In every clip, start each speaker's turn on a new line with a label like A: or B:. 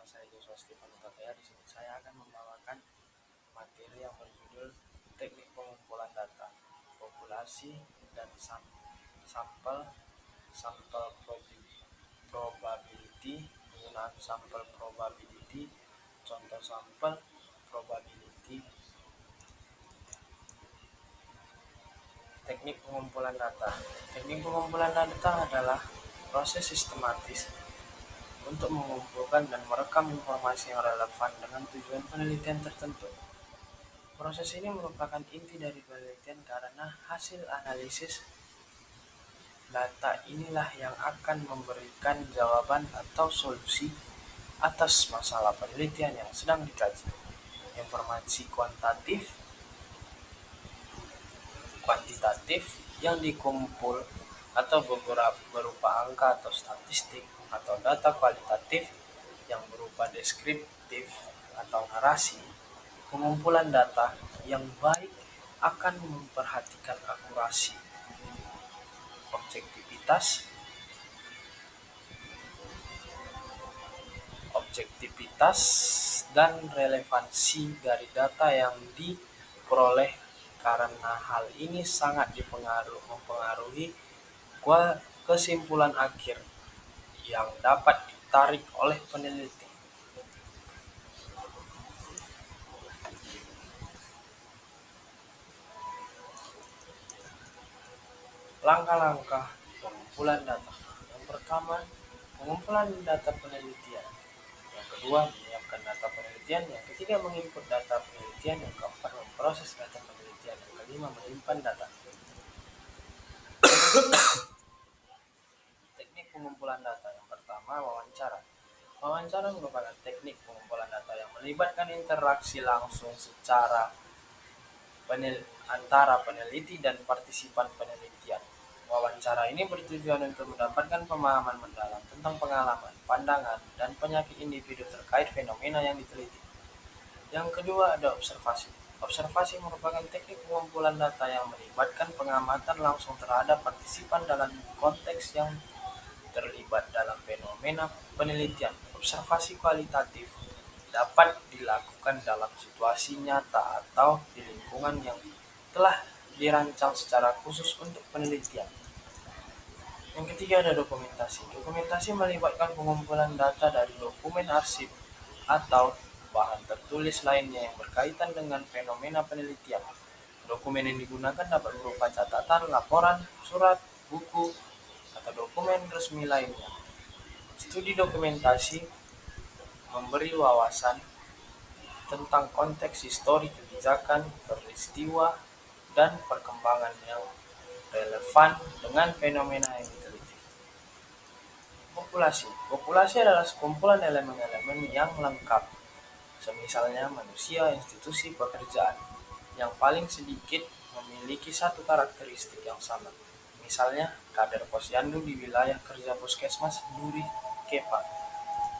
A: saya Joshua Stefan Utapaya. Di sini saya akan membawakan materi yang berjudul Teknik Pengumpulan Data, Populasi dan Sampel Probability, penggunaan sampel probability, contoh sampel probability. Teknik pengumpulan data. Teknik pengumpulan data adalah proses sistematis untuk mengumpulkan dan merekam informasi yang relevan dengan tujuan penelitian tertentu. Proses ini merupakan inti dari penelitian karena hasil analisis data inilah yang akan memberikan jawaban atau solusi atas masalah penelitian yang sedang dikaji. Informasi kuantitatif yang dikumpul atau berupa angka atau statistik, atau data kualitatif yang berupa deskriptif atau narasi. Pengumpulan data yang baik akan memperhatikan akurasi, objektivitas dan relevansi dari data yang diperoleh, karena hal ini sangat mempengaruhi kesimpulan akhir yang dapat ditarik oleh peneliti. Langkah-langkah pengumpulan data. Yang pertama, pengumpulan data penelitian. Yang kedua, menyiapkan data penelitian. Yang ketiga, menginput data penelitian. Yang keempat, memproses data penelitian. Yang kelima, menyimpan data. Teknik pengumpulan data. Yang pertama, wawancara. Wawancara merupakan teknik pengumpulan data yang melibatkan interaksi langsung antara peneliti dan partisipan penelitian. Wawancara ini bertujuan untuk mendapatkan pemahaman mendalam tentang pengalaman, pandangan, dan penyakit individu terkait fenomena yang diteliti. Yang kedua ada observasi. Observasi merupakan teknik pengumpulan data yang melibatkan pengamatan langsung terhadap partisipan dalam konteks yang terlibat dalam fenomena penelitian. Observasi kualitatif dapat dilakukan dalam situasi nyata atau di lingkungan yang telah dirancang secara khusus untuk penelitian. Yang ketiga ada dokumentasi. Dokumentasi melibatkan pengumpulan data dari dokumen arsip atau bahan tertulis lainnya yang berkaitan dengan fenomena penelitian. Dokumen yang digunakan dapat berupa catatan, laporan, surat, buku, atau dokumen resmi lainnya. Studi dokumentasi memberi wawasan tentang konteks histori kebijakan, peristiwa, dan perkembangan yang relevan dengan fenomena yang diteliti. Populasi. Populasi adalah sekumpulan elemen-elemen yang lengkap, semisalnya manusia, institusi, pekerjaan, yang paling sedikit memiliki satu karakteristik yang sama. Misalnya, kader posyandu di wilayah kerja puskesmas Duri Kepa.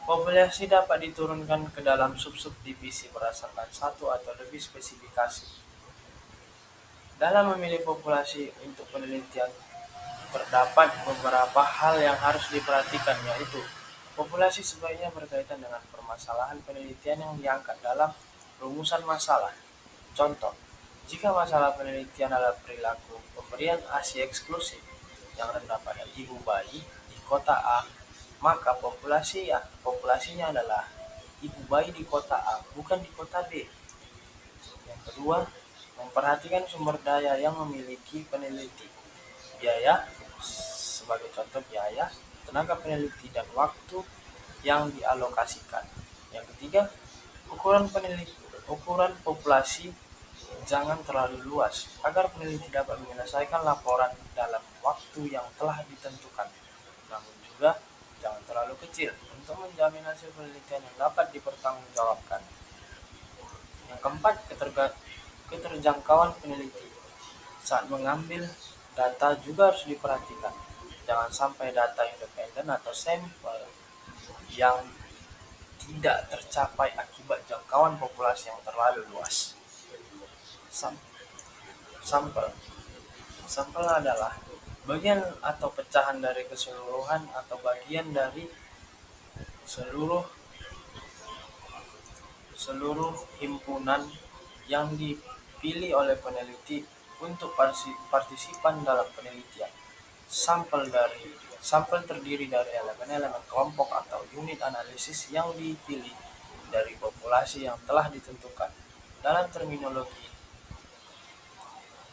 A: Populasi dapat diturunkan ke dalam sub-divisi berdasarkan satu atau lebih spesifikasi. Dalam memilih populasi untuk penelitian, terdapat beberapa hal yang harus diperhatikan, yaitu populasi sebaiknya berkaitan dengan permasalahan penelitian yang diangkat dalam rumusan masalah. Contoh, jika masalah penelitian adalah perilaku pemberian ASI eksklusif yang rendah pada ibu bayi di kota A, maka populasinya adalah ibu bayi di kota A, bukan di kota B. Yang kedua, memperhatikan sumber daya yang memiliki peneliti. Biaya, sebagai contoh biaya, tenaga peneliti, dan waktu yang dialokasikan. Yang ketiga, ukuran populasi jangan terlalu luas agar peneliti dapat menyelesaikan laporan dalam waktu yang telah ditentukan. Namun juga jangan terlalu kecil untuk menjamin hasil penelitian yang dapat dipertanggungjawabkan. Yang keempat, keterjangkauan peneliti. Saat mengambil data juga harus diperhatikan. Jangan sampai data independen atau sampel yang tidak tercapai akibat jangkauan populasi yang terlalu luas. Sampel adalah bagian atau pecahan dari keseluruhan atau bagian dari seluruh seluruh himpunan yang dipilih oleh peneliti untuk partisipan dalam penelitian. Sampel terdiri dari elemen-elemen kelompok atau unit analisis yang dipilih dari populasi yang telah ditentukan. Dalam terminologi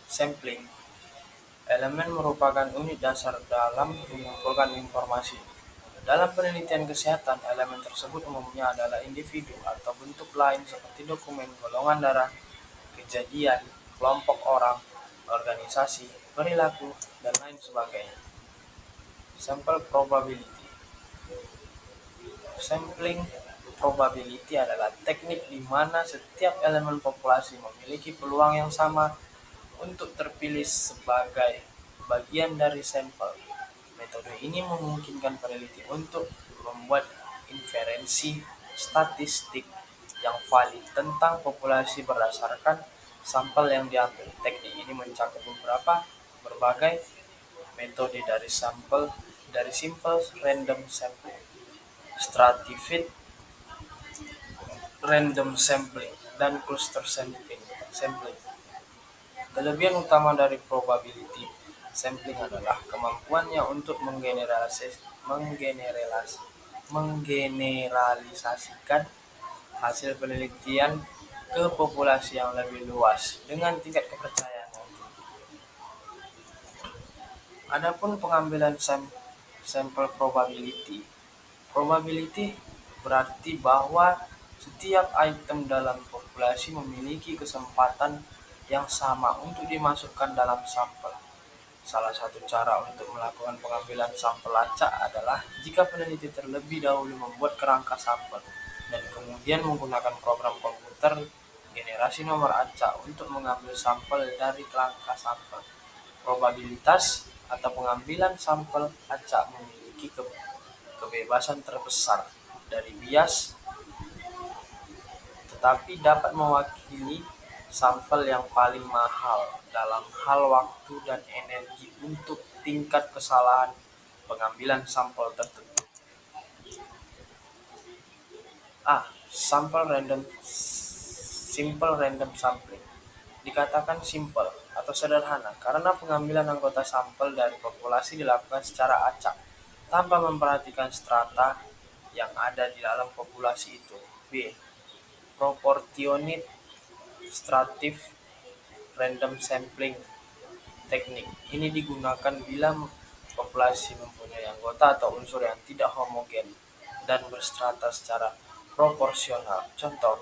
A: sampling, elemen merupakan unit dasar dalam mengumpulkan informasi. Dalam penelitian kesehatan, elemen tersebut umumnya adalah individu atau bentuk lain seperti dokumen, golongan darah, kejadian, kelompok orang, organisasi, perilaku, dan lain sebagainya. Sample probability. Sampling probability adalah teknik di mana setiap elemen populasi memiliki peluang yang sama untuk terpilih sebagai bagian dari sampel. Metode ini memungkinkan peneliti untuk membuat inferensi statistik yang valid tentang populasi berdasarkan sampel yang diambil. Teknik ini mencakup berbagai metode dari simple random sampling, stratified random sampling, dan cluster sampling. Kelebihan utama dari probability sampling adalah kemampuannya untuk menggeneralisasikan hasil penelitian ke populasi yang lebih luas dengan tingkat kepercayaan yang tinggi. Adapun pengambilan sampel probability. Probability berarti bahwa setiap item dalam populasi memiliki kesempatan yang sama untuk dimasukkan dalam sampel. Salah satu cara untuk melakukan pengambilan sampel acak adalah jika peneliti terlebih dahulu membuat kerangka sampel dan kemudian menggunakan program komputer generasi nomor acak untuk mengambil sampel dari kerangka sampel. Probabilitas atau pengambilan sampel acak memiliki kebebasan terbesar dari bias, tetapi dapat mewakili sampel yang paling mahal dalam hal waktu dan energi untuk tingkat kesalahan pengambilan sampel tertentu. Simple random sampling dikatakan simple atau sederhana karena pengambilan anggota sampel dari populasi dilakukan secara acak tanpa memperhatikan strata yang ada di dalam populasi itu. B. Proportionate Strative random sampling teknik ini digunakan bila populasi mempunyai anggota atau unsur yang tidak homogen dan berstrata secara proporsional. Contoh,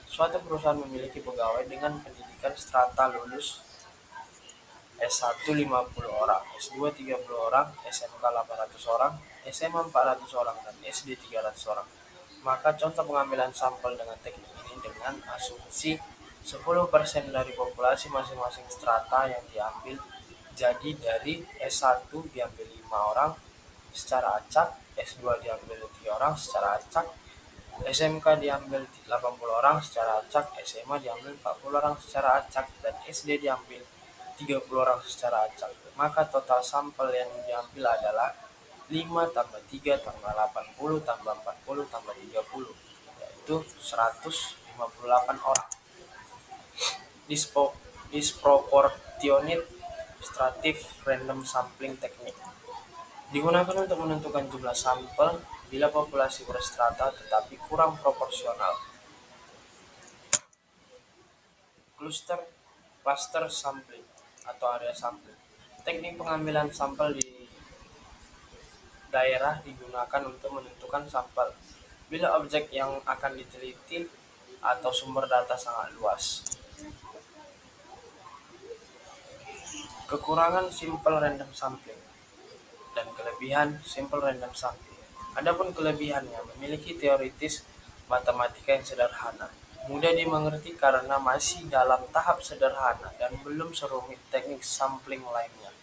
A: suatu perusahaan memiliki pegawai dengan pendidikan strata lulus S1 50 orang, S2 30 orang, SMK 800 orang, SMA 400 orang, dan SD 300 orang. Maka contoh pengambilan sampel dengan teknik ini dengan asumsi 10% dari populasi masing-masing strata yang diambil. Jadi dari S1 diambil 5 orang secara acak, S2 diambil 3 orang secara acak, SMK diambil 80 orang secara acak, SMA diambil 40 orang secara acak, dan SD diambil 30 orang secara acak. Maka total sampel yang diambil adalah 5 tambah 3 tambah 80 tambah 40 tambah 30, yaitu 158 orang. Disproportionate Strative random sampling technique digunakan untuk menentukan jumlah sampel bila populasi berstrata tetapi kurang proporsional. Cluster sampling atau area sampling. Teknik pengambilan sampel di daerah digunakan untuk menentukan sampel bila objek yang akan diteliti atau sumber data sangat luas. Kekurangan simple random sampling dan kelebihan simple random sampling. Adapun kelebihannya memiliki teoritis matematika yang sederhana, mudah dimengerti karena masih dalam tahap sederhana dan belum serumit teknik sampling lainnya.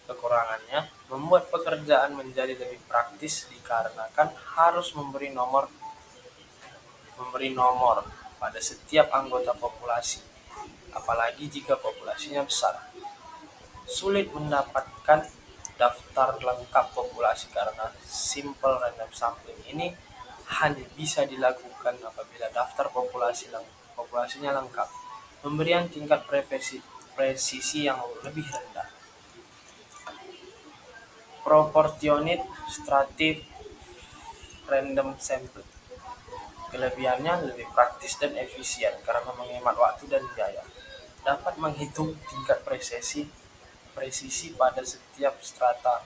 A: Kekurangannya membuat pekerjaan menjadi lebih praktis dikarenakan harus memberi nomor pada setiap anggota populasi, apalagi jika populasinya besar. Sulit mendapatkan daftar lengkap populasi karena simple random sampling ini hanya bisa dilakukan apabila daftar populasinya lengkap. Pemberian tingkat presisi yang lebih rendah. Proportionate Strative Random Sample. Kelebihannya lebih praktis dan efisien karena menghemat waktu dan biaya. Dapat menghitung tingkat presisi pada setiap strata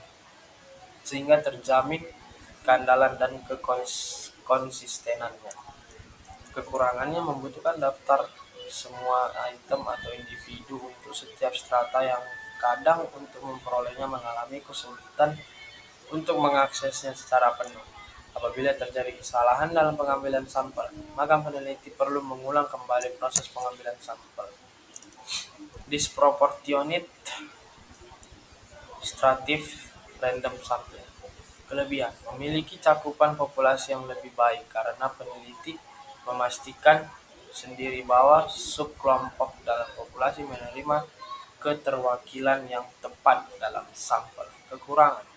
A: sehingga terjamin keandalan dan konsistenannya. Kekurangannya membutuhkan daftar semua item atau individu untuk setiap strata yang kadang untuk memperolehnya mengalami kesulitan untuk mengaksesnya secara penuh. Apabila terjadi kesalahan dalam pengambilan sampel, maka peneliti perlu mengulang kembali proses pengambilan sampel. Disproportionate Strative Random Sampling. Kelebihan, memiliki cakupan populasi yang lebih baik karena peneliti memastikan sendiri bahwa subkelompok dalam populasi menerima keterwakilan yang tepat dalam sampel. Kekurangan,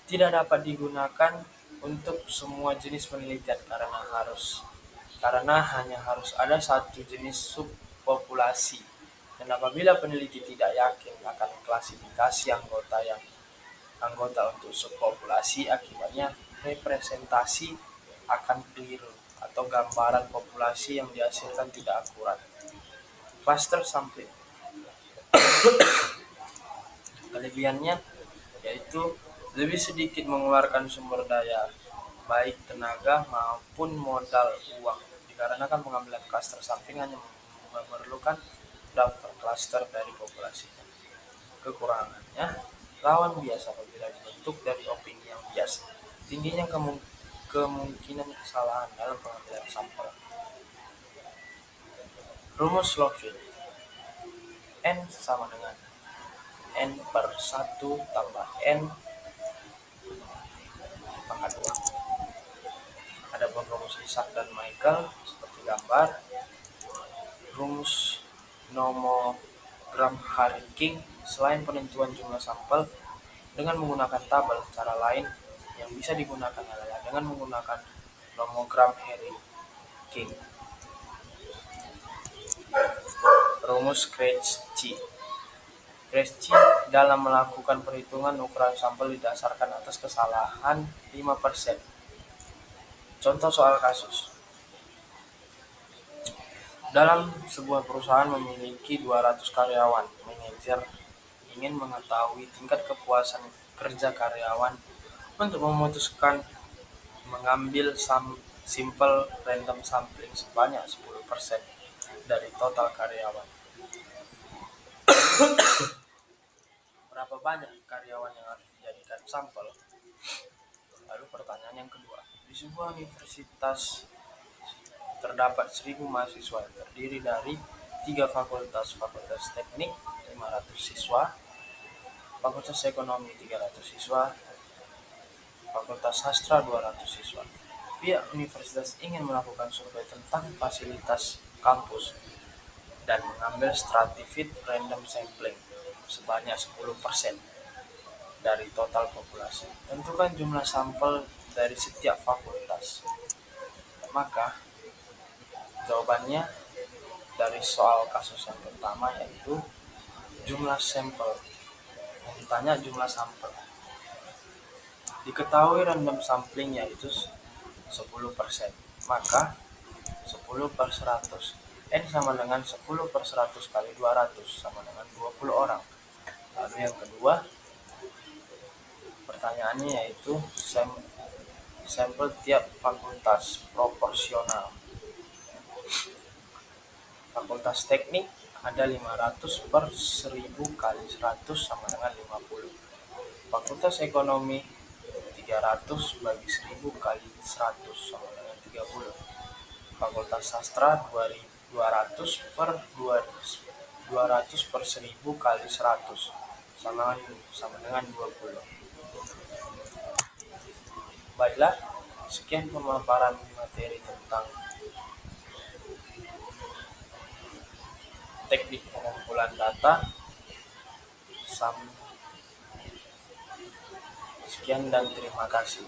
A: tidak dapat digunakan untuk semua jenis penelitian karena hanya harus ada satu jenis subpopulasi. Dan apabila peneliti tidak yakin akan klasifikasi anggota untuk subpopulasi, akibatnya representasi akan keliru atau gambaran populasi yang dihasilkan tidak akurat. Cluster sampling. Kelebihannya yaitu lebih sedikit mengeluarkan sumber daya, baik tenaga maupun modal uang, dikarenakan pengambilan cluster sampling hanya memerlukan daftar cluster dari populasi. Kekurangannya, rawan bias apabila dibentuk dari opini yang bias, tingginya kemungkinan kesalahan dalam pengambilan sampel. Rumus Lovefield, N sama dengan N per 1 tambah N pangkat 2. Ada rumus Isaac dan Michael seperti gambar. Rumus nomogram Harry King, selain penentuan jumlah sampel dengan menggunakan tabel, cara lain yang bisa digunakan adalah dengan menggunakan nomogram Harry King. Rumus Krejci. Krejci dalam melakukan perhitungan ukuran sampel didasarkan atas kesalahan 5%. Contoh soal kasus. Dalam sebuah perusahaan memiliki 200 karyawan, manajer ingin mengetahui tingkat kepuasan kerja karyawan untuk memutuskan mengambil sampel random sampling sebanyak 10% dari total karyawan. Berapa banyak karyawan yang harus dijadikan sampel? Lalu pertanyaan yang kedua, di sebuah universitas terdapat 1.000 mahasiswa yang terdiri dari 3 fakultas teknik 500 siswa, fakultas ekonomi 300 siswa, fakultas sastra 200 siswa. Pihak universitas ingin melakukan survei tentang fasilitas kampus dan mengambil stratified random sampling sebanyak 10% dari total populasi. Tentukan jumlah sampel dari setiap fakultas. Maka jawabannya dari soal kasus yang pertama yaitu jumlah sampel. Yang ditanya jumlah sampel. Diketahui random sampling yaitu 10%. Maka 10 per 100. N sama dengan 10 per 100 kali 200 sama dengan 20 orang. Lalu yang kedua, pertanyaannya yaitu sampel tiap fakultas proporsional. Fakultas teknik ada 500 per 1000 kali 100 sama dengan 50. Fakultas ekonomi 300 bagi 1000 kali 100 sama dengan 30. Fakultas sastra 200 per 200 per 1000 kali 100 sama dengan 20. Baiklah, sekian pemaparan materi tentang teknik pengumpulan data. Sekian dan terima kasih.